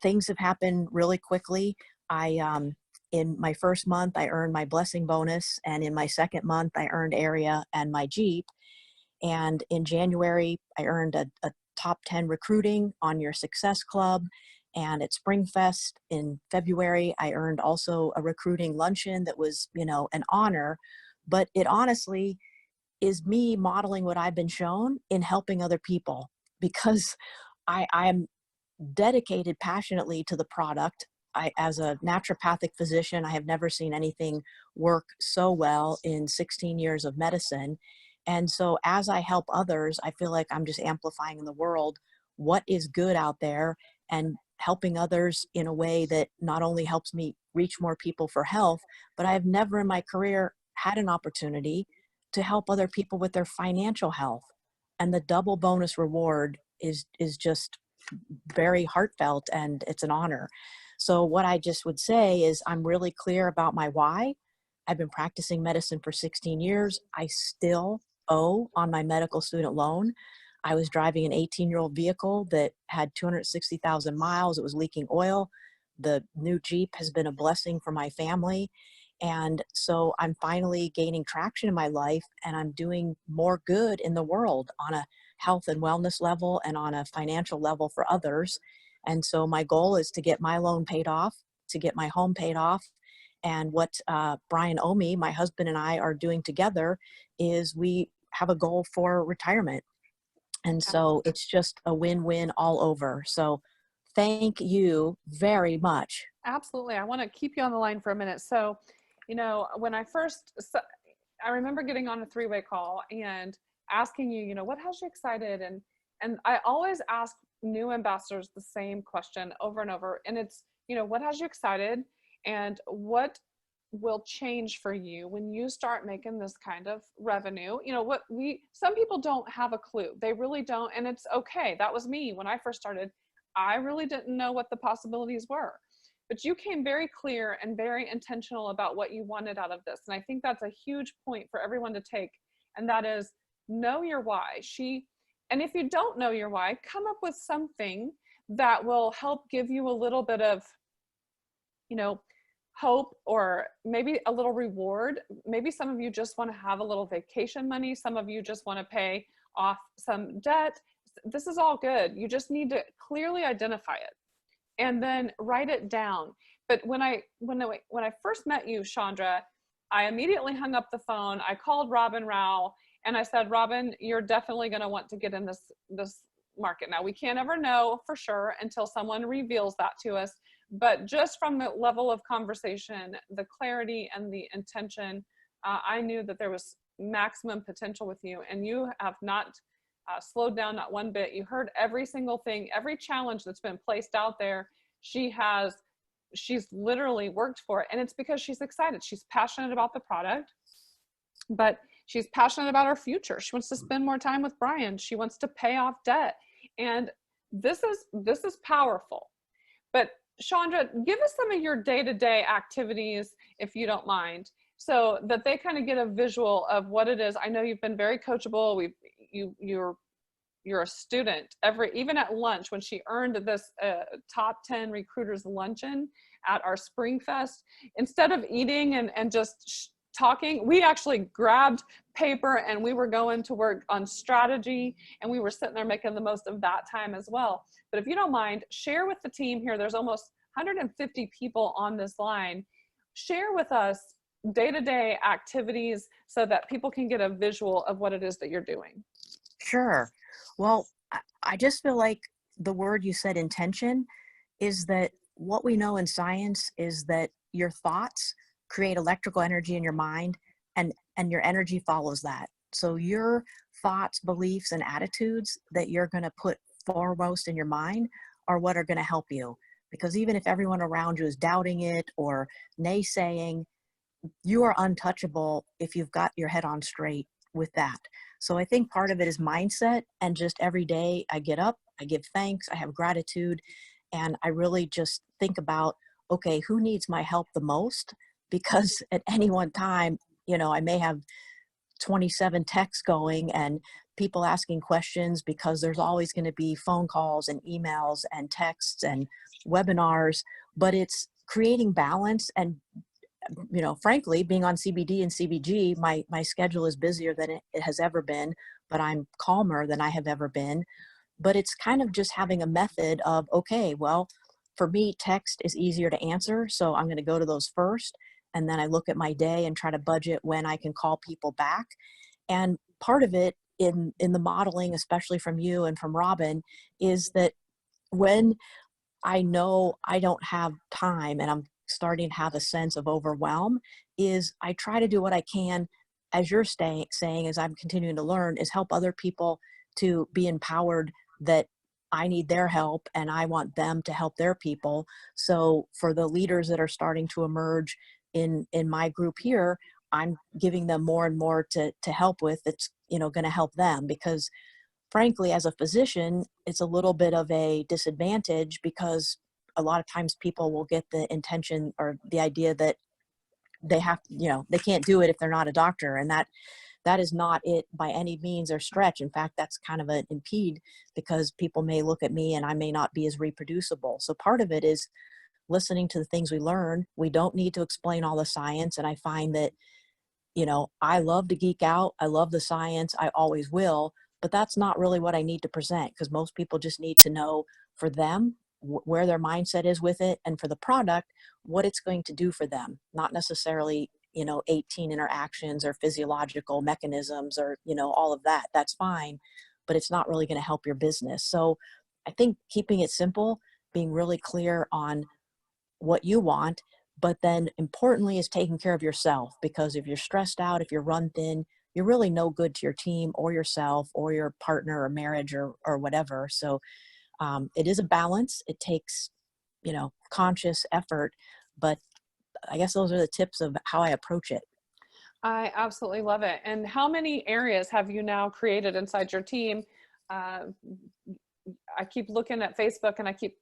things have happened really quickly. In my first month, I earned my blessing bonus, and in my second month, I earned area and my Jeep. And in January, I earned a top 10 recruiting on your success club. And at Springfest in February, I earned also a recruiting luncheon that was, an honor. But it honestly is me modeling what I've been shown in helping other people, because I'm dedicated passionately to the product. As a naturopathic physician, I have never seen anything work so well in 16 years of medicine. And so as I help others, I feel like I'm just amplifying in the world what is good out there and helping others in a way that not only helps me reach more people for health, but I've never in my career had an opportunity to help other people with their financial health. And the double bonus reward is just very heartfelt, and it's an honor. So what I just would say is I'm really clear about my why. I've been practicing medicine for 16 years. I still owe on my medical student loan. I was driving an 18-year-old vehicle that had 260,000 miles. It was leaking oil. The new Jeep has been a blessing for my family. And so I'm finally gaining traction in my life, and I'm doing more good in the world on a health and wellness level and on a financial level for others. And so my goal is to get my loan paid off, to get my home paid off. And what Brian Omi, my husband, and I are doing together is we have a goal for retirement. And so it's just a win-win all over. So thank you very much. Absolutely. I want to keep you on the line for a minute. So, when I remember getting on a three-way call and asking you, what has you excited? And I always ask new ambassadors the same question over and over. And it's, what has you excited, and what will change for you when you start making this kind of revenue? Some people don't have a clue. They really don't. And it's okay. That was me when I first started. I really didn't know what the possibilities were. But you came very clear and very intentional about what you wanted out of this. And I think that's a huge point for everyone to take. And that is, know your why. And if you don't know your why, come up with something that will help give you a little bit of, hope, or maybe a little reward. Maybe some of you just want to have a little vacation money. Some of you just want to pay off some debt. This is all good. You just need to clearly identify it and then write it down. But when I first met you, Chandra, I immediately hung up the phone. I called Robin Rao and I said, Robin, you're definitely going to want to get in this market. Now, we can't ever know for sure until someone reveals that to us. But just from the level of conversation, the clarity and the intention, I knew that there was maximum potential with you, and you have not slowed down, not one bit. You heard every single thing, every challenge that's been placed out there. She's literally worked for it, and it's because she's excited. She's passionate about the product, but she's passionate about her future. She wants to spend more time with Brian. She wants to pay off debt, and this is powerful. But Chandra, give us some of your day-to-day activities, if you don't mind, so that they kind of get a visual of what it is. I know you've been very coachable. You're a student. Even at lunch, when she earned this top 10 recruiters luncheon at our Springfest, instead of eating and just talking, we actually grabbed paper and we were going to work on strategy, and we were sitting there making the most of that time as well. But if you don't mind, share with the team here. There's almost 150 people on this line. Share with us day-to-day activities so that people can get a visual of what it is that you're doing. Sure. Well, I just feel like the word you said, intention, is that what we know in science is that your thoughts create electrical energy in your mind, and your energy follows that. So your thoughts, beliefs, and attitudes that you're going to put foremost in your mind are what are going to help you. Because even if everyone around you is doubting it or naysaying, you are untouchable if you've got your head on straight with that. So I think part of it is mindset, and just every day I get up, I give thanks, I have gratitude, and I really just think about, okay, who needs my help the most? Because at any one time, I may have 27 texts going and people asking questions, because there's always going to be phone calls and emails and texts and webinars, but it's creating balance. And, frankly, being on CBD and CBG, my schedule is busier than it has ever been, but I'm calmer than I have ever been. But it's kind of just having a method of, okay, well, for me, text is easier to answer. So I'm going to go to those first. And then I look at my day and try to budget when I can call people back. And part of it in the modeling, especially from you and from Robin, is that when I know I don't have time and I'm starting to have a sense of overwhelm, is I try to do what I can, as you're saying, as I'm continuing to learn, is help other people to be empowered that I need their help and I want them to help their people. So for the leaders that are starting to emerge in my group here, I'm giving them more and more to help with. It's, going to help them, because frankly, as a physician, it's a little bit of a disadvantage, because a lot of times people will get the intention or the idea that they have, they can't do it if they're not a doctor. And that is not it by any means or stretch. In fact, that's kind of an impede, because people may look at me and I may not be as reproducible. So part of it is listening to the things we learn. We don't need to explain all the science. And I find that, I love to geek out. I love the science. I always will. But that's not really what I need to present, because most people just need to know for them where their mindset is with it, and for the product, what it's going to do for them, not necessarily 18 interactions or physiological mechanisms or all of that. That's fine, but it's not really going to help your business. So I think keeping it simple, being really clear on what you want, but then importantly is taking care of yourself, because if you're stressed out, if you're run thin, you're really no good to your team or yourself or your partner or marriage or whatever. So it is a balance. It takes conscious effort, but I guess those are the tips of how I approach it. I absolutely love it. And how many areas have you now created inside your team? I keep looking at Facebook and I keep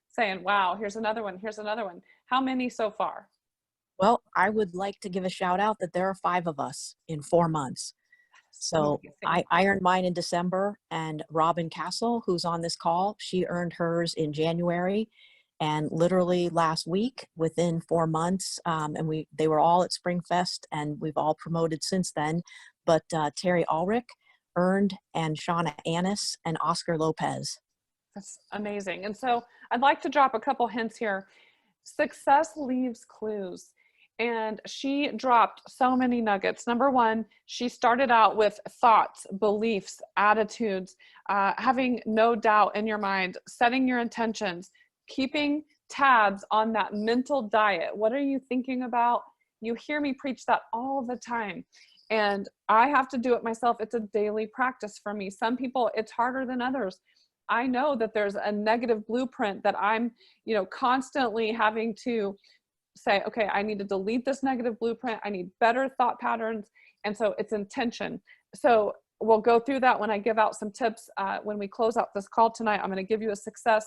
saying, wow, here's another one. Here's another one. How many so far? Well, I would like to give a shout out that there are 5 of us in 4 months. So I earned mine in December, and Robin Castle, who's on this call, she earned hers in January. And literally last week, within 4 months, and they were all at Springfest, and we've all promoted since then. But Terry Ulrich earned, and Shauna Annis, and Oscar Lopez. That's amazing. And so I'd like to drop a couple hints here. Success leaves clues. And she dropped so many nuggets. Number one, she started out with thoughts, beliefs, attitudes, having no doubt in your mind, setting your intentions, keeping tabs on that mental diet. What are you thinking about? You hear me preach that all the time. And I have to do it myself. It's a daily practice for me. Some people, it's harder than others. I know that there's a negative blueprint that I'm, constantly having to say, okay, I need to delete this negative blueprint. I need better thought patterns. And so it's intention. So we'll go through that when I give out some tips. When we close out this call tonight, I'm going to give you a success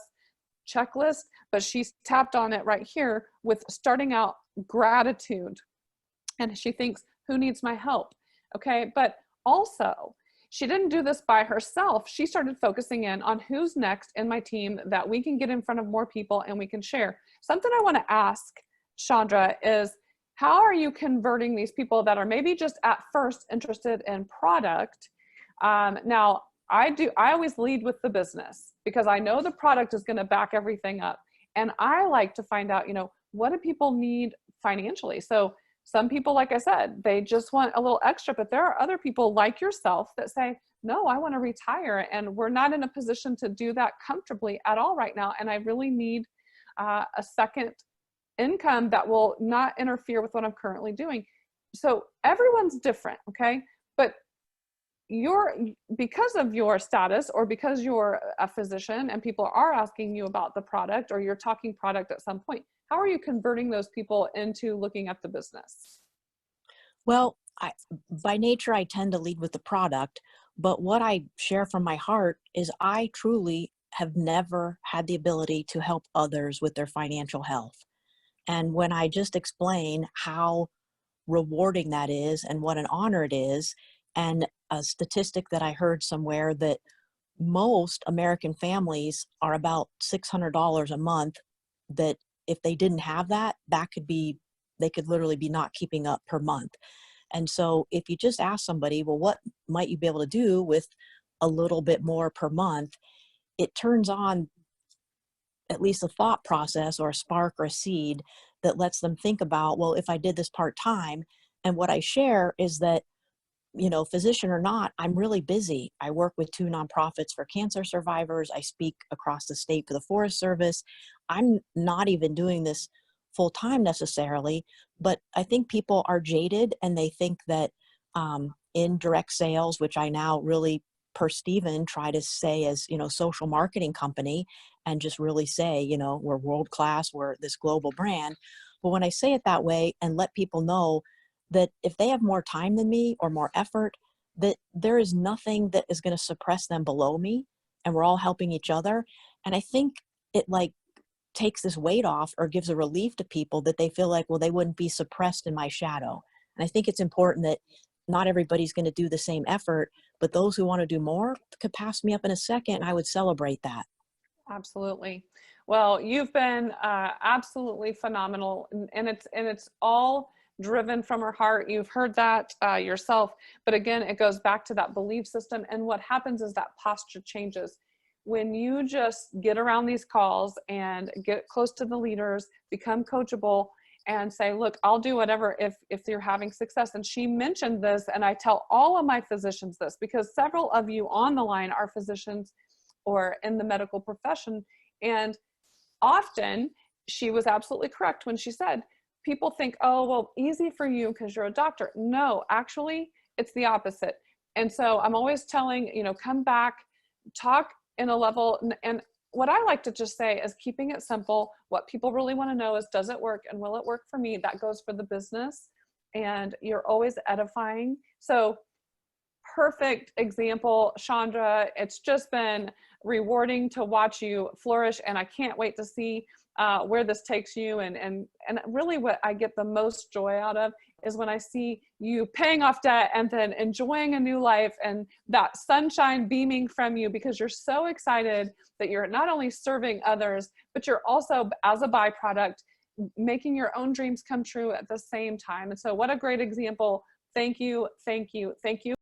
checklist, but she's tapped on it right here with starting out gratitude. And she thinks, who needs my help? Okay. But also, she didn't do this by herself. She started focusing in on who's next in my team that we can get in front of more people and we can share. Something I want to ask Chandra is, how are you converting these people that are maybe just at first interested in product? Now, I always lead with the business, because I know the product is going to back everything up. And I like to find out, what do people need financially? So some people, like I said, they just want a little extra, but there are other people like yourself that say, no, I want to retire, and we're not in a position to do that comfortably at all right now. And I really need a second income that will not interfere with what I'm currently doing. So everyone's different. Okay. But because of your status, or because you're a physician and people are asking you about the product, or you're talking product at some point, how are you converting those people into looking at the business? Well, by nature, I tend to lead with the product, but what I share from my heart is I truly have never had the ability to help others with their financial health. And when I just explain how rewarding that is and what an honor it is, and a statistic that I heard somewhere, that most American families are about $600 a month that if they didn't have that, that could be, they could literally be not keeping up per month. And so if you just ask somebody, well, what might you be able to do with a little bit more per month? It turns on at least a thought process or a spark or a seed that lets them think about, well, if I did this part time, and what I share is that, you know, physician or not, I'm really busy. I work with 2 nonprofits for cancer survivors. I speak across the state for the Forest Service. I'm not even doing this full time necessarily, but I think people are jaded and they think that in direct sales, which I now really, per Steven, try to say as, you know, social marketing company, and just really say, you know, we're world class, we're this global brand. But when I say it that way and let people know that if they have more time than me or more effort, that there is nothing that is going to suppress them below me, and we're all helping each other. And I think it like takes this weight off or gives a relief to people that they feel like, well, they wouldn't be suppressed in my shadow. And I think it's important that not everybody's going to do the same effort, but those who want to do more could pass me up in a second, and I would celebrate that. Absolutely. Well, you've been absolutely phenomenal, and it's all driven from her heart. You've heard that yourself, but again, it goes back to that belief system. And what happens is that posture changes when you just get around these calls and get close to the leaders, become coachable, and say, "Look, I'll do whatever if you're having success." And she mentioned this, and I tell all of my physicians this because several of you on the line are physicians or in the medical profession. And often she was absolutely correct when she said, people think, oh, well, easy for you because you're a doctor. No, actually, it's the opposite. And so I'm always telling, you know, come back, talk in a level. And what I like to just say is keeping it simple. What people really want to know is, does it work and will it work for me? That goes for the business. And you're always edifying. So perfect example, Chandra. It's just been rewarding to watch you flourish, and I can't wait to see where this takes you. And really, what I get the most joy out of is when I see you paying off debt and then enjoying a new life, and that sunshine beaming from you because you're so excited that you're not only serving others, but you're also, as a byproduct, making your own dreams come true at the same time. And so, what a great example. Thank you, thank you, thank you.